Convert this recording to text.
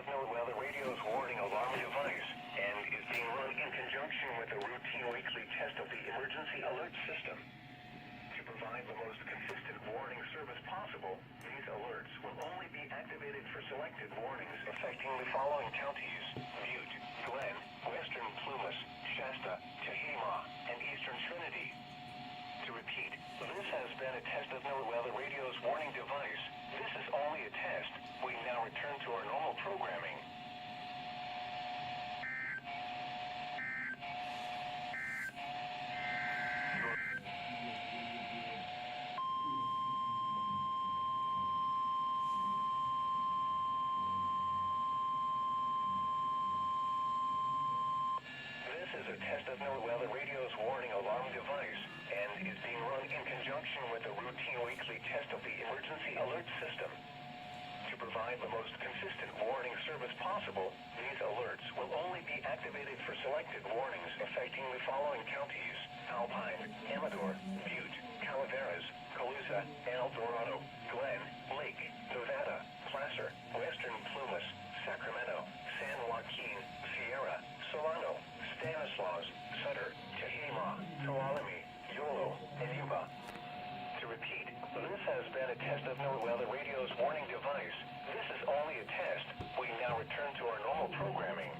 of NOAA Weather Radio's warning alarm device and is being run in conjunction with a routine weekly test of the emergency alert system. To provide the most consistent warning service possible, these alerts will only be activated for selected warnings affecting the following counties: Butte, Glenn, Western Plumas, Shasta, Tehama, and Eastern Trinity. To repeat, this has been a test of NOAA Weather Radio's warning device. This is only a test. We now return to our normal programming. This is a test of NOAA Weather Radio's warning alarm device and is being run in conjunction with a routine weekly test of the emergency alert system. To provide the most consistent warning service possible, these alerts will only be activated for selected warnings affecting the following counties: Alpine, Amador, Butte, Calaveras, Colusa, El Dorado, Glenn, Lake, Nevada, Placer, Western Plumas, Sacramento, San Joaquin, Sierra, Solano, Stanislaus, Sutter, Tehama, Tuolumne, Yolo, and Yuma. To repeat, this has been a test of NOAA Weather Radio's warning device. This is only a test. We now return to our normal programming.